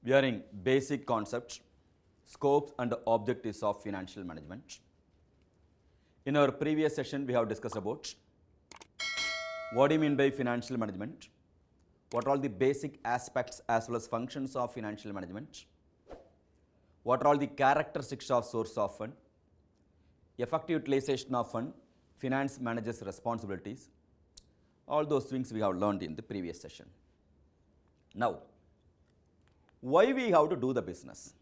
We are in basic concepts, scopes and objectives of financial management. In our previous session, we have discussed about what do you mean by financial management, what are all the basic aspects as well as functions of financial management, what are all the characteristics of source of fund, effective utilization of fund, finance manager's responsibilities. All those things we have learned in the previous session. Now, why we have to do the business?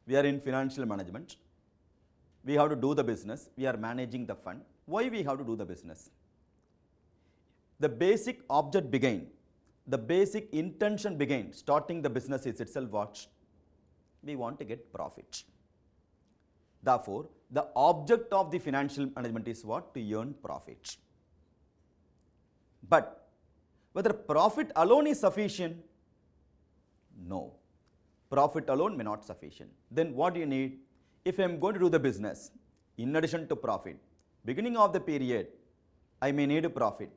We are in financial management. We have to do the business. We are managing the fund. Why we have to do the business? The basic object behind, the basic intention behind starting the business is itself what? We want to get profit. Therefore, the object of the financial management is what? To earn profit. But whether profit alone is sufficient? No. Profit alone may not sufficient. Then what do you need? If I am going to do the business, in addition to profit, beginning of the period, I may need a profit.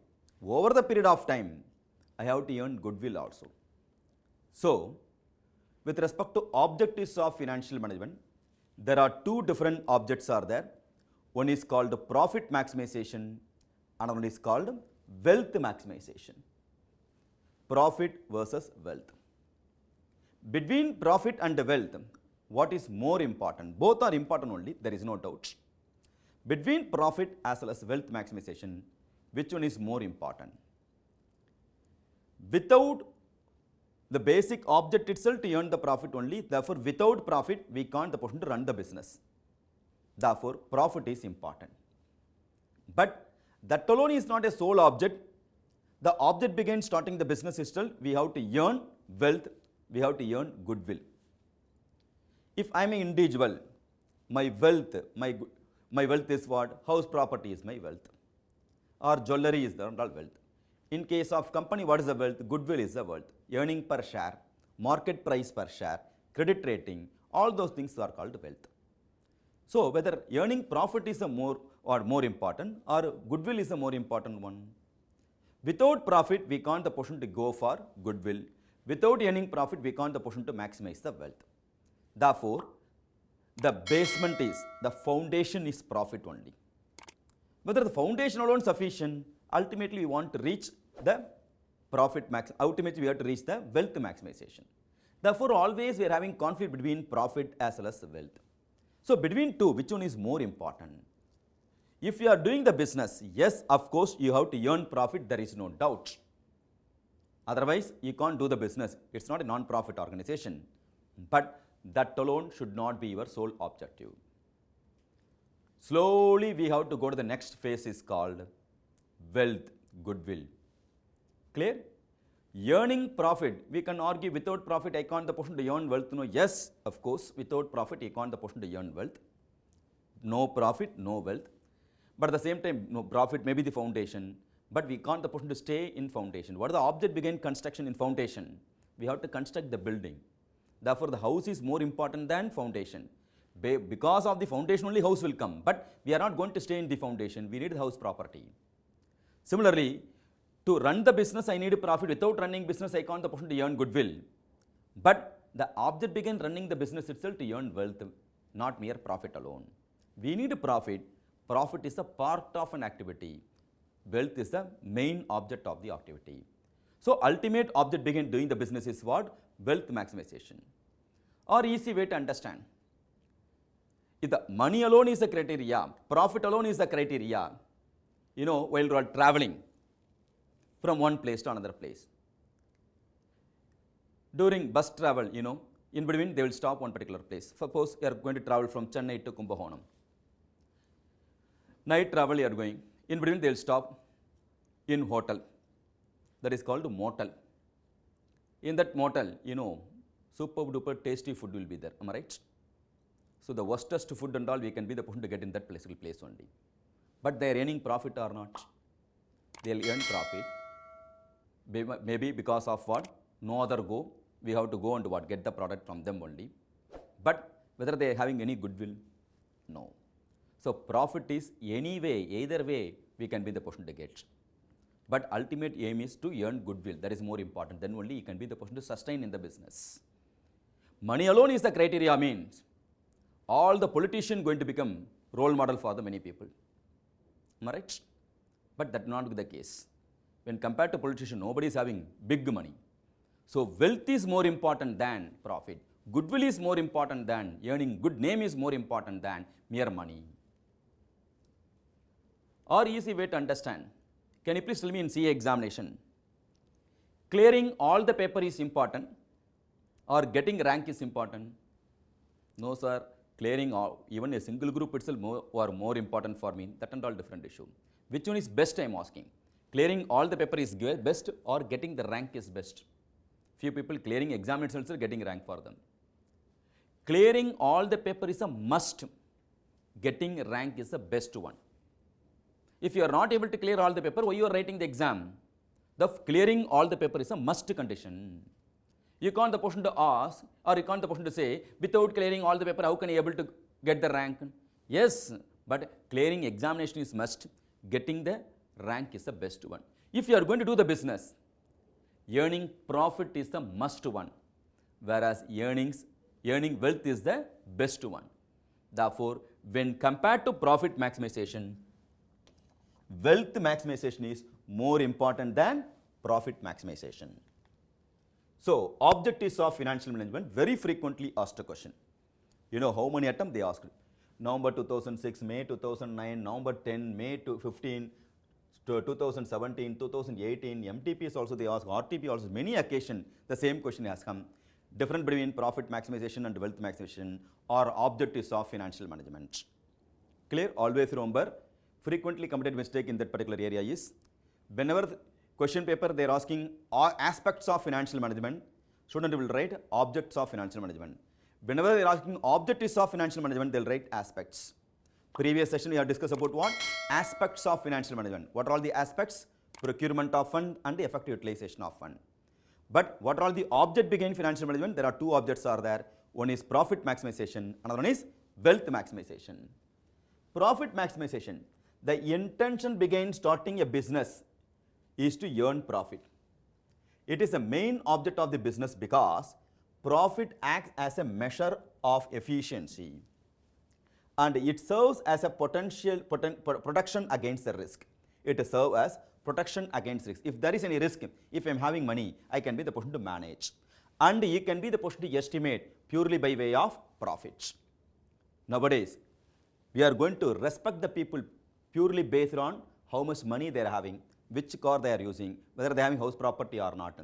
Over the period of time, I have to earn goodwill also. So, with respect to objectives of financial management, there are two different objects are there. One is called profit maximization, another one is called wealth maximization. Profit versus wealth. Between profit and wealth, what is more important? Both are important only, there is no doubt. Between profit as well as wealth maximization, which one is more important? Without the basic object itself to earn the profit only, therefore without profit we can't the person to run the business. Therefore profit is important. But that alone is not a sole object. The object begins starting the business itself, we have to earn wealth, we have to earn goodwill. If I am an individual, my wealth is what? House property is my wealth. Or jewelry is the wealth. In case of company, what is the wealth? Goodwill is the wealth. Earning per share, market price per share, credit rating, all those things are called wealth. So whether earning profit is a more important or goodwill is a more important one. Without profit, we can't the portion to go for goodwill. Without earning profit, we can't the portion to maximize the wealth. Therefore, the basement is, the foundation is profit only. Whether the foundation alone sufficient, ultimately we want to reach the profit max, ultimately we have to reach the wealth maximization. Therefore, always we are having conflict between profit as well as wealth. So, between two, which one is more important? If you are doing the business, yes, of course, you have to earn profit, there is no doubt. Otherwise, you can't do the business. It's not a non-profit organization. But that alone should not be your sole objective. Slowly, we have to go to the next phase is called wealth, goodwill. Clear? Earning profit, we can argue without profit I can't the portion to earn wealth. No, yes, of course, without profit you can't the portion to earn wealth. No profit, no wealth. But at the same time, no profit may be the foundation, but we can't the portion to stay in foundation. What is the object behind construction in foundation? We have to construct the building. Therefore, the house is more important than foundation. Because of the foundation only house will come, but we are not going to stay in the foundation, we need the house property. Similarly, to run the business, I need a profit. Without running business, I can't the portion to earn goodwill. But the object began running the business itself to earn wealth, not mere profit alone. We need a profit. Profit is a part of an activity. Wealth is the main object of the activity. So, ultimate object began doing the business is what? Wealth maximization. Or easy way to understand. If the money alone is the criteria, profit alone is the criteria, while you are traveling from one place to another place. During bus travel, in between they will stop one particular place. Suppose you are going to travel from Chennai to Kumbakonam. Night travel you are going. In between they will stop in hotel. That is called motel. In that motel, super duper tasty food will be there. Am I right? So the worstest food and all we can be the person to get in that place only. But they are earning profit or not? They will earn profit. Maybe because of what? No other go. We have to go and what? Get the product from them only. But whether they are having any goodwill? No. So profit is any way, either way, we can be the person to get. But ultimate aim is to earn goodwill. That is more important. Then only you can be the person to sustain in the business. Money alone is the criteria means all the politicians going to become role model for the many people. Am I right? But that not the case. When compared to politician, nobody is having big money. So wealth is more important than profit. Goodwill is more important than earning good name is more important than mere money. Or easy way to understand. Can you please tell me in CA examination? Clearing all the paper is important or getting rank is important? No sir, clearing all, even a single group itself more important for me. That and all different issue. Which one is best I am asking? Clearing all the paper is best or getting the rank is best? Few people clearing exam itself are getting rank for them. Clearing all the paper is a must. Getting rank is the best one. If you are not able to clear all the paper, why you are writing the exam? The clearing all the paper is a must condition. You can't the person to ask or you can't the person to say, without clearing all the paper, how can you able to get the rank? Yes, but clearing examination is must. Getting the rank is the best one. If you are going to do the business, earning profit is the must one, whereas earning wealth is the best one. Therefore, when compared to profit maximization, wealth maximization is more important than profit maximization. So, objectives of financial management, very frequently asked a question. You know how many attempts they asked? November 2006, May 2009, November 10, May 15, 2017, 2018, MTPs also they ask, RTP also, many occasions the same question has come. Difference between profit maximization and wealth maximization or objectives of financial management. Clear? Always remember, frequently committed mistake in that particular area is, whenever the question paper they are asking aspects of financial management, student will write objects of financial management. Whenever they are asking objectives of financial management, they will write aspects. Previous session we have discussed about what? Aspects of financial management. What are all the aspects? Procurement of fund and the effective utilization of fund. But what are all the object behind financial management? There are two objects are there. One is profit maximization, another one is wealth maximization. Profit maximization. The intention behind starting a business is to earn profit. It is the main object of the business because profit acts as a measure of efficiency and it serves as a protection against the risk. It serves as protection against risk. If there is any risk, if I am having money, I can be the person to manage and you can be the person to estimate purely by way of profits. Nowadays, we are going to respect the people purely based on how much money they are having, which car they are using, whether they are having house property or not.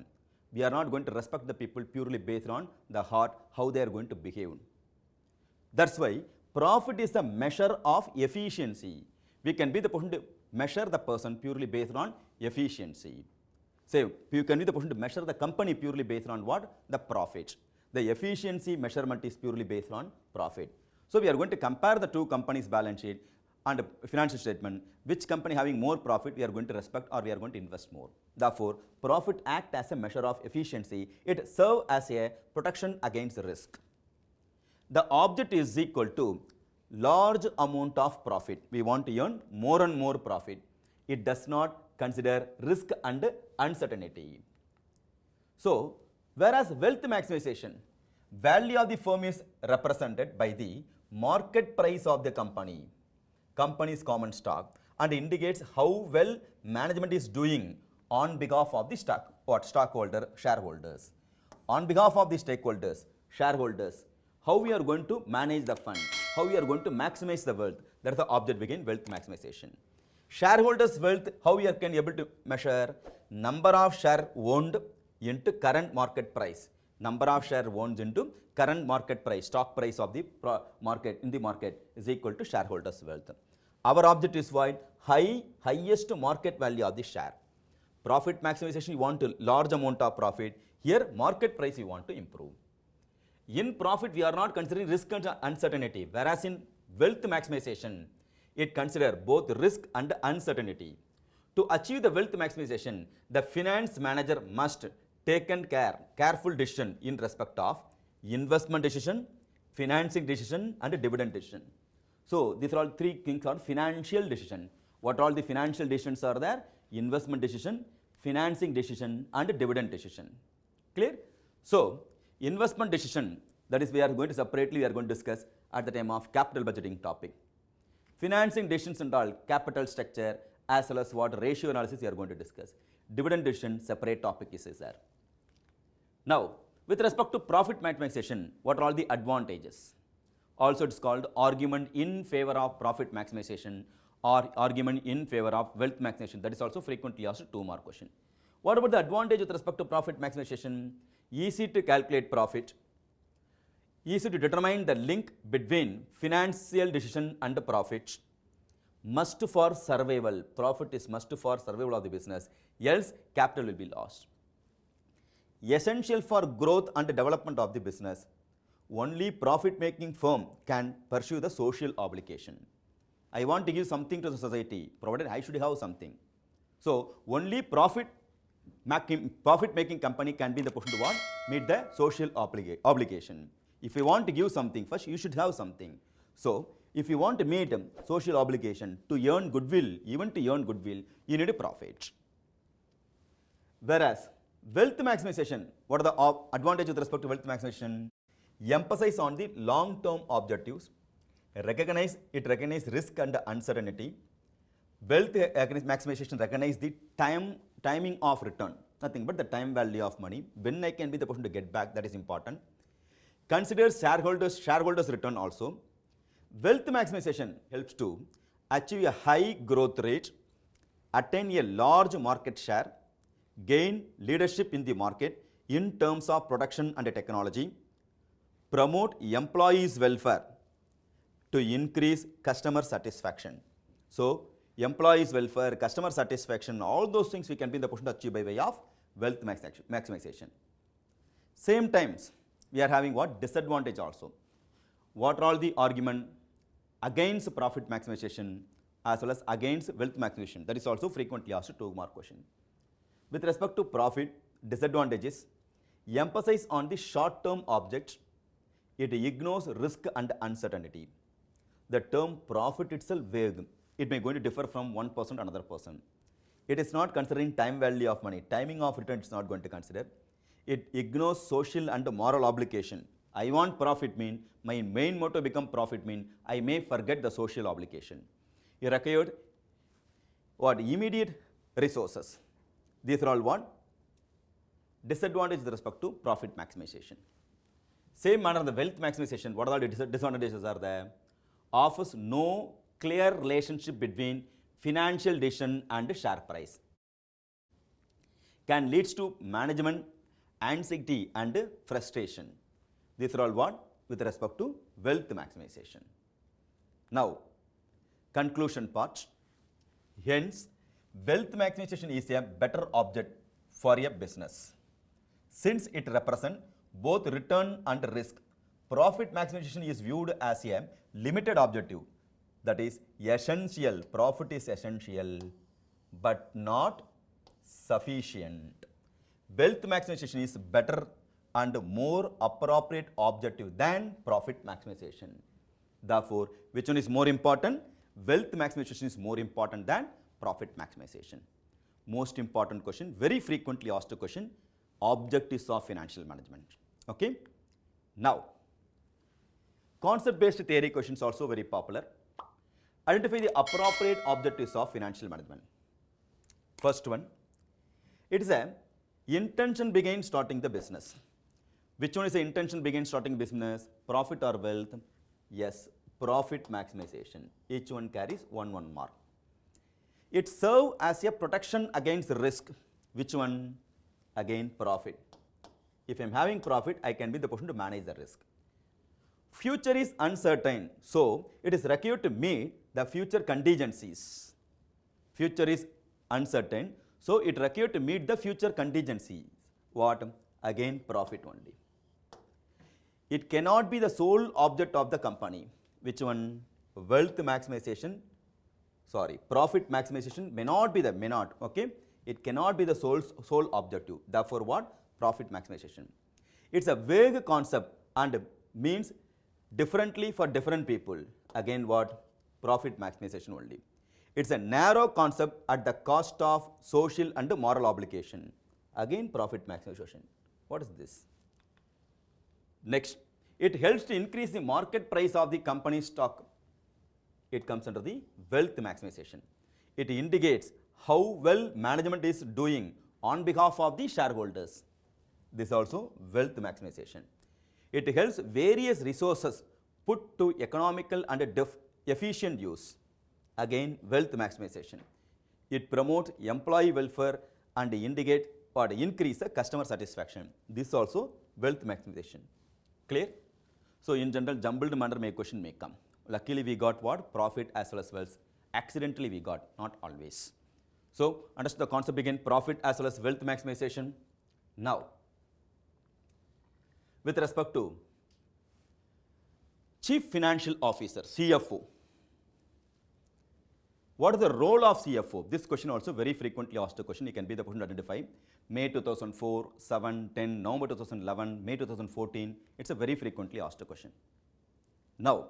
We are not going to respect the people purely based on the heart, how they are going to behave. That's why profit is the measure of efficiency. We can be the person to measure the person purely based on efficiency. Say, you can be the person to measure the company purely based on what? The profit. The efficiency measurement is purely based on profit. So we are going to compare the two companies' balance sheet and financial statement, which company having more profit we are going to respect or we are going to invest more. Therefore, profit acts as a measure of efficiency. It serves as a protection against risk. The object is equal to large amount of profit. We want to earn more and more profit. It does not consider risk and uncertainty. So, whereas wealth maximization, value of the firm is represented by the market price of the company's common stock, and indicates how well management is doing on behalf of the shareholders. On behalf of the stakeholders, shareholders, how we are going to manage the fund, how we are going to maximize the wealth. That is the object behind wealth maximization. Shareholders' wealth, how we are can able to measure? Number of share owned into current market price. Number of share owned into current market price, stock price of the market in the market is equal to shareholders' wealth. Our object is what? Highest market value of the share. Profit maximization, you want a large amount of profit. Here, market price you want to improve. In profit, we are not considering risk and uncertainty, whereas in wealth maximization, it considers both risk and uncertainty. To achieve the wealth maximization, the finance manager must take careful decision in respect of investment decision, financing decision, and dividend decision. So, these are all three things are financial decision. What all the financial decisions are there? Investment decision, financing decision, and dividend decision. Clear? So, investment decision, That is, we are going to separately, we are going to discuss at the time of capital budgeting topic. Financing decisions and all, capital structure, as well as what ratio analysis we are going to discuss. Dividend decision, separate topic is there. Now, with respect to profit maximization, what are all the advantages? Also, it's called argument in favor of profit maximization or argument in favor of wealth maximization. That is also frequently asked 2 mark question. What about the advantage with respect to profit maximization? Easy to calculate profit, easy to determine the link between financial decision and profit, must for survival, profit is must for survival of the business, else capital will be lost. Essential for growth and development of the business, only profit making firm can pursue the social obligation. I want to give something to the society, provided I should have something. So only profit making company can be in the position to what? Meet the social obligation. If you want to give something, first you should have something. So if you want to meet social obligation to earn goodwill, even to earn goodwill, you need a profit. Whereas wealth maximization, what are the advantages with respect to wealth maximization? Emphasize on the long-term objectives, recognize risk and uncertainty. Wealth maximization recognize the timing of return, nothing but the time value of money. When I can be the person to get back, that is important. Consider shareholders return also. Wealth maximization helps to achieve a high growth rate, attain a large market share, gain leadership in the market in terms of production and technology, promote employees' welfare to increase customer satisfaction. So, employees' welfare, customer satisfaction, all those things we can be in the position to achieve by way of wealth maximization. Same times, we are having what? Disadvantage also. What are all the argument against profit maximization as well as against wealth maximization? That is also frequently asked 2 mark question. With respect to profit, disadvantages, emphasize on the short-term object, it ignores risk and uncertainty. The term profit itself vague. It may going to differ from one person to another person. It is not considering time value of money. Timing of return is not going to consider. It ignores social and moral obligation. I want profit mean, my main motto become profit mean, I may forget the social obligation. You required what? Immediate resources. These are all what? Disadvantage with respect to profit maximization. Same manner, the wealth maximization, what are the disadvantages are there? Offers no clear relationship between financial decision and share price. Can leads to management anxiety and frustration. These are all what? With respect to wealth maximization. Now, conclusion part. Hence, wealth maximization is a better object for a business. Since it represents both return and risk, profit maximization is viewed as a limited objective. That is essential. Profit is essential, but not sufficient. Wealth maximization is better and more appropriate objective than profit maximization. Therefore, which one is more important? Wealth maximization is more important than profit maximization. Most important question, very frequently asked question, objectives of financial management. Okay. Now, concept-based theory questions also very popular. Identify the appropriate objectives of financial management. First one, it is a intention behind starting the business. Which one is the intention behind starting business? Profit or wealth? Yes, profit maximization. Each one carries 1 mark. It serves as a protection against risk. Which one? Again, profit. If I am having profit, I can be the person to manage the risk. Future is uncertain, so it is required to meet the future contingencies. Future is uncertain, so it required to meet the future contingencies. What? Again, profit only. It cannot be the sole object of the company. Which one? Wealth maximization. Sorry, profit maximization may not be the, okay? It cannot be the sole objective. Therefore, what? Profit maximization. It's a vague concept and means differently for different people. Again, what? Profit maximization only. It's a narrow concept at the cost of social and moral obligation. Again, profit maximization. What is this? Next, It helps to increase the market price of the company's stock. It comes under the wealth maximization. It indicates how well management is doing on behalf of the shareholders. This is also wealth maximization. It helps various resources put to economical and efficient use. Again, wealth maximization. It promotes employee welfare and indicate or increase the customer satisfaction. This is also wealth maximization. Clear? So in general, jumbled manner may question may come. Luckily we got what? Profit as well as wealth. Accidentally we got, not always. So understand the concept again, profit as well as wealth maximization. Now, with respect to Chief Financial Officer, CFO. What is the role of CFO? This question also very frequently asked a question. It can be the question to identify. May 2004, 7, 10, November 2011, May 2014. It's a very frequently asked a question. Now,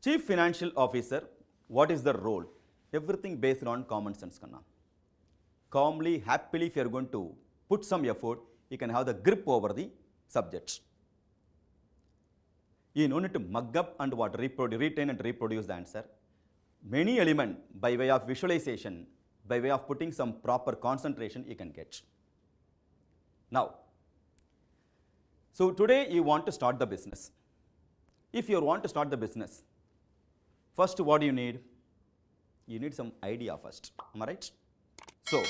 Chief Financial Officer, what is the role? Everything based on common sense. Calmly, happily, if you are going to put some effort, you can have the grip over the subjects. You don't need to mug up and what retain and reproduce the answer. Many elements by way of visualization, by way of putting some proper concentration you can get. Now, so today you want to start the business. If you want to start the business, first what do you need? You need some idea first, am I right? So,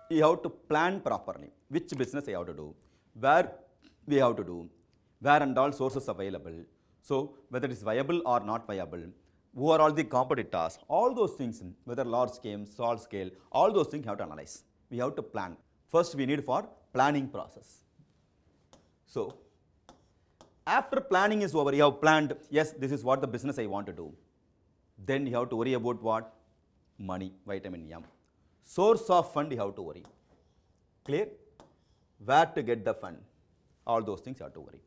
you have to plan properly, which business you have to do, where we have to do, where and all sources available, so whether it is viable or not viable, who are all the competitors, all those things, whether large scale, small scale, all those things you have to analyze. We have to plan. First we need for planning process. So, after planning is over, you have planned, yes, this is what the business I want to do. Then you have to worry about what? Money, vitamin M. Source of fund you have to worry. Clear? Where to get the fund? All those things you have to worry.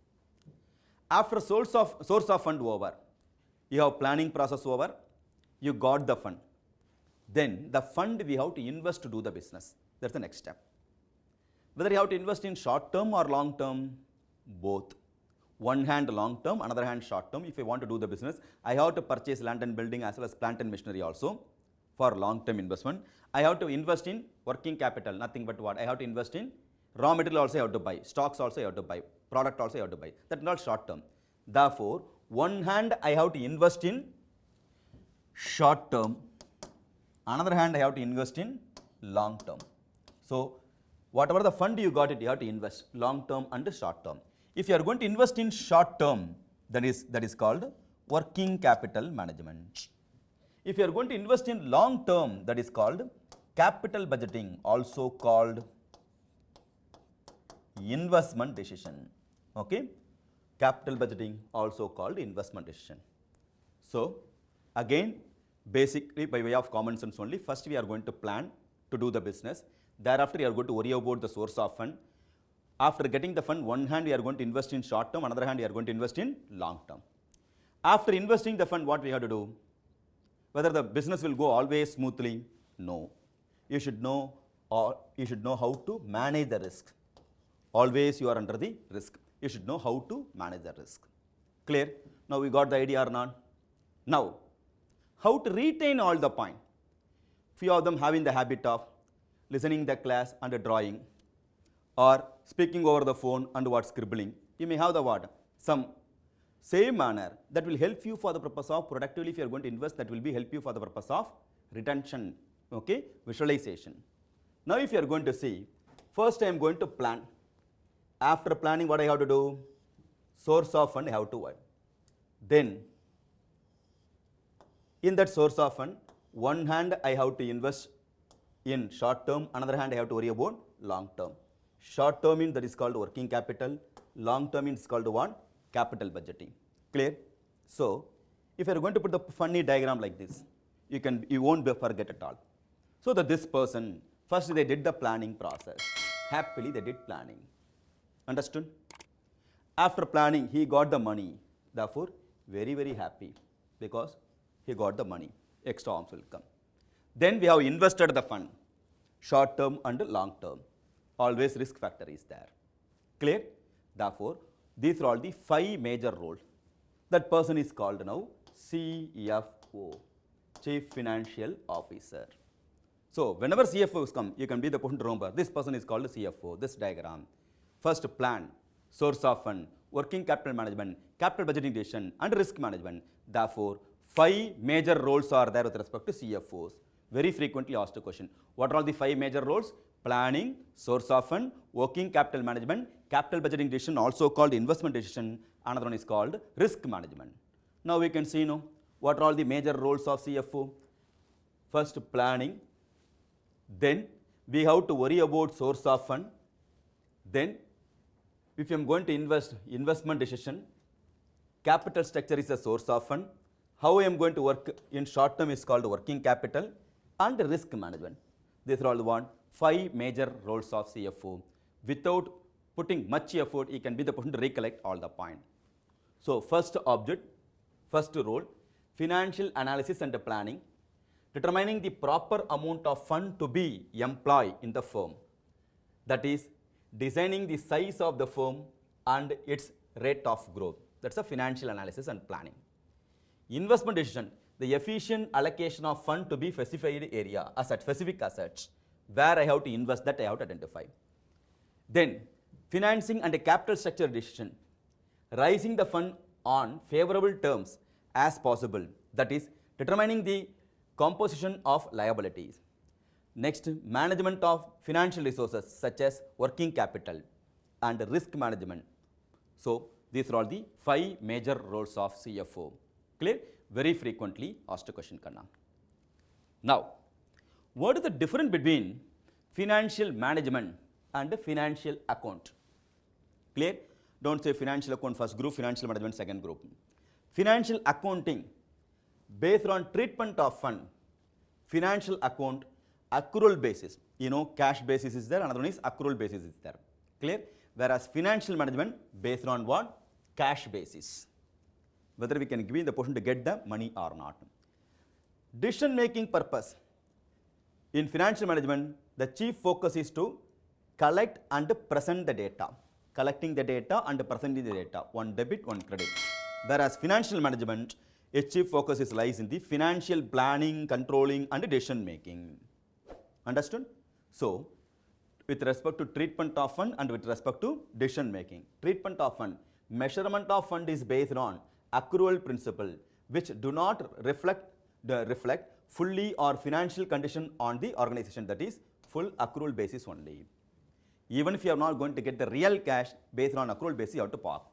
After source of fund over, you have planning process over, you got the fund. Then the fund we have to invest to do the business. That's the next step. Whether you have to invest in short term or long term, both. One hand long term, another hand short term. If I want to do the business, I have to purchase land and building as well as plant and machinery also for long term investment. I have to invest in working capital, nothing but what? I have to invest in raw material also I have to buy, stocks also I have to buy, product also I have to buy. That's not short term. Therefore, one hand I have to invest in short term, another hand I have to invest in long term. So, whatever the fund you got it, you have to invest long term and short term. If you are going to invest in short term, that is called working capital management. If you are going to invest in long term, that is called capital budgeting, also called investment decision. Okay? Capital budgeting, also called investment decision. So, again, basically by way of common sense only, first we are going to plan to do the business. Thereafter, you are going to worry about the source of fund. After getting the fund, one hand you are going to invest in short term, another hand you are going to invest in long term. After investing the fund, what we have to do? Whether the business will go always smoothly? No. You should know how to manage the risk. Always you are under the risk. You should know how to manage the risk. Clear? Now we got the idea or not? Now, how to retain all the point? Few of them having the habit of listening the class and drawing, or speaking over the phone and what scribbling. You may have the what? Some same manner that will help you for the purpose of productively. If you are going to invest, that will be help you for the purpose of retention. Okay? Visualization. Now if you are going to see, first I am going to plan. After planning, what I have to do? Source of fund I have to work. Then, in that source of fund, one hand I have to invest in short term, another hand I have to worry about long term. Short term means that is called working capital, long term means called what? Capital budgeting. Clear? So, if you are going to put the funny diagram like this, you won't forget at all. So that this person, first they did the planning process. Happily they did planning. Understood? After planning, he got the money. Therefore, very, very happy because he got the money. Extra arms will come. Then we have invested the fund, short term and long term. Always risk factor is there. Clear? Therefore, These are all the 5 major roles. That person is called now CFO, Chief Financial Officer. So whenever CFOs come, you can be the person to remember. This person is called CFO, this diagram. First, plan, source of fund, working capital management, capital budgeting decision, and risk management. Therefore, 5 major roles are there with respect to CFOs. Very frequently asked question. What are all the 5 major roles? Planning, source of fund, working capital management, capital budgeting decision, also called investment decision. Another one is called risk management. Now we can see what are all the major roles of CFO. First, planning. Then we have to worry about source of fund. Then if I am going to invest, investment decision, capital structure is a source of fund. How I am going to work in short term is called working capital, and risk management. These are all the 5 major roles of CFO. Without putting much effort, he can be the person to recollect all the point. So first object, first role, financial analysis and planning, determining the proper amount of fund to be employed in the firm. That is, designing the size of the firm and its rate of growth. That's a financial analysis and planning. Investment decision, the efficient allocation of fund to be specified area, asset, specific assets, where I have to invest, that I have to identify. Then, financing and a capital structure decision, raising the fund on favorable terms as possible, that is, determining the composition of liabilities. Next, management of financial resources such as working capital and risk management. So, these are all the 5 major roles of CFO. Clear? Very frequently asked question Kanna. Now, what is the difference between financial management and financial account? Clear? Don't say financial account first group, financial management second group. Financial accounting based on treatment of fund. Financial account accrual basis. Cash basis is there, another one is accrual basis is there. Clear? Whereas financial management based on what? Cash basis. Whether we can give in the person to get the money or not. Decision making purpose. In financial management, the chief focus is to collect and present the data. Collecting the data and presenting the data. One debit, one credit. Whereas financial management, its chief focus lies in the financial planning, controlling, and decision making. Understood? So, with respect to treatment of fund and with respect to decision making. Treatment of fund. Measurement of fund is based on accrual principle, which do not reflect fully or financial condition on the organization, that is full accrual basis only. Even if you are not going to get the real cash based on accrual basis, you have to park.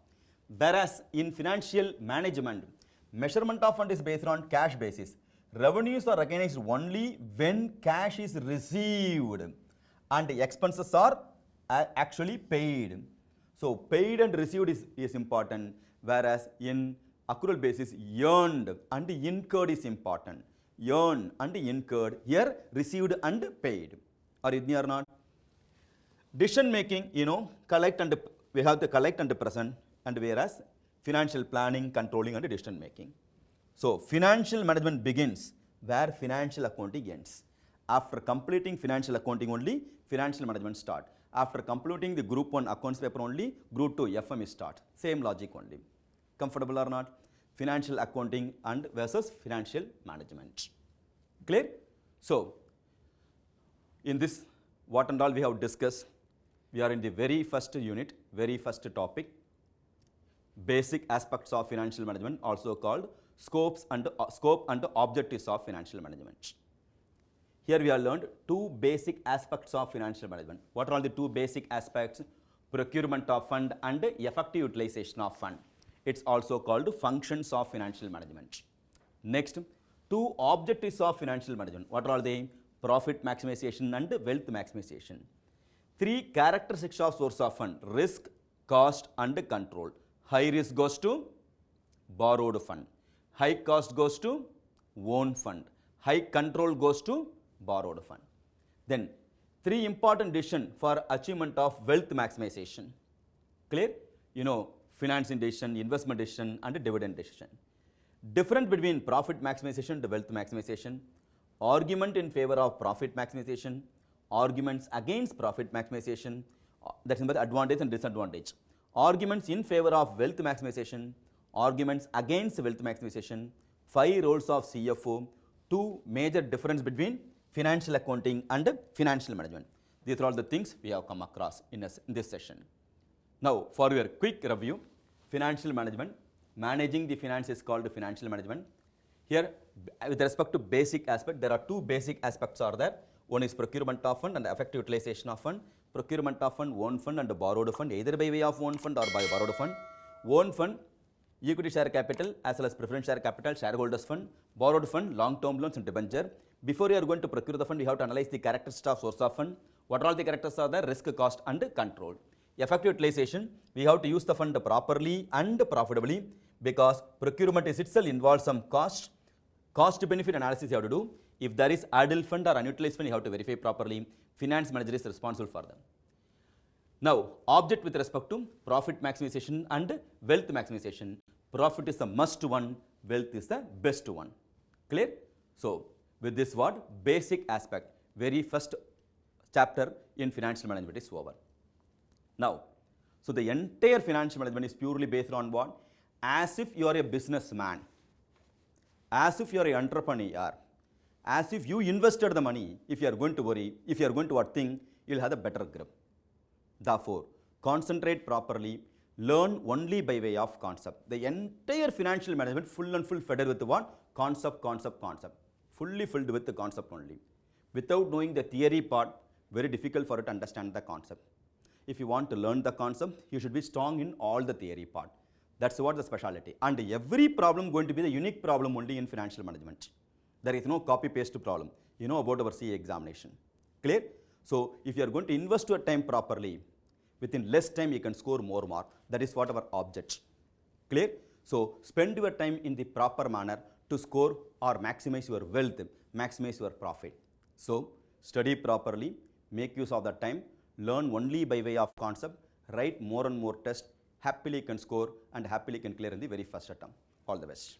Whereas in financial management, measurement of fund is based on cash basis. Revenues are recognized only when cash is received and expenses are actually paid. So paid and received is important, whereas in accrual basis, earned and incurred is important. Earned and incurred, here received and paid. Are you with me or not? Decision making, collect and we have to collect and present, and whereas financial planning, controlling, and decision making. So financial management begins where financial accounting ends. After completing financial accounting only, financial management start. After completing the group 1 accounts paper only, group 2 FM start. Same logic only. Comfortable or not? Financial accounting and versus financial management. Clear? So, in this, what and all we have discussed, we are in the very first unit, very first topic, basic aspects of financial management, also called scope and objectives of financial management. Here we have learned 2 basic aspects of financial management. What are all the 2 basic aspects? Procurement of fund and effective utilization of fund. It's also called functions of financial management. Next, 2 objectives of financial management. What are all they? Profit maximization and wealth maximization. 3 characteristics of source of fund: risk, cost, and control. High risk goes to borrowed fund. High cost goes to own fund. High control goes to borrowed fund. Then 3 important decisions for achievement of wealth maximization. Clear? Financing decision, investment decision, and dividend decision. Difference between profit maximization and wealth maximization. Argument in favor of profit maximization. Arguments against profit maximization. That's about advantage and disadvantage. arguments in favor of wealth maximization, arguments against wealth maximization, 5 roles of CFO, 2 major difference between financial accounting and financial management. These are all the things we have come across in this session. Now, for your quick review, financial management, managing the finance is called financial management. Here, with respect to basic aspect, there are 2 basic aspects are there. One is procurement of fund and effective utilization of fund. Procurement of fund, own fund and borrowed fund, either by way of own fund or by borrowed fund. Own fund, equity share capital as well as preference share capital, shareholders fund. Borrowed fund, long-term loans and debenture. Before you are going to procure the fund, you have to analyze the characteristics of source of fund. What are all the characters are there? Risk, cost and control. Effective utilization, we have to use the fund properly and profitably because procurement is itself involves some cost benefit analysis you have to do. If there is idle fund or unutilized fund, you have to verify properly. Finance manager is responsible for them. Now, object with respect to profit maximization and wealth maximization. Profit is the must one, wealth is the best one. Clear? So, with this word, basic aspect, very first chapter in financial management is over. Now, so the entire financial management is purely based on what? As if you are a businessman, as if you are an entrepreneur, as if you invested the money. If you are going to worry, if you are going to think, you will have a better grip. Therefore, concentrate properly, learn only by way of concept. The entire financial management full and full fed with what? Concept. Fully filled with the concept only. Without knowing the theory part, very difficult for it to understand the concept. If you want to learn the concept, you should be strong in all the theory part. That's what the specialty. And every problem going to be the unique problem only in financial management. There is no copy-paste problem. You know about our CA examination. Clear? So, if you are going to invest your time properly, within less time you can score more mark. That is what our object. Clear? So, spend your time in the proper manner to score or maximize your wealth, maximize your profit. So, study properly, make use of the time, learn only by way of concept, write more and more tests, happily can score and happily can clear in the very first attempt. All the best.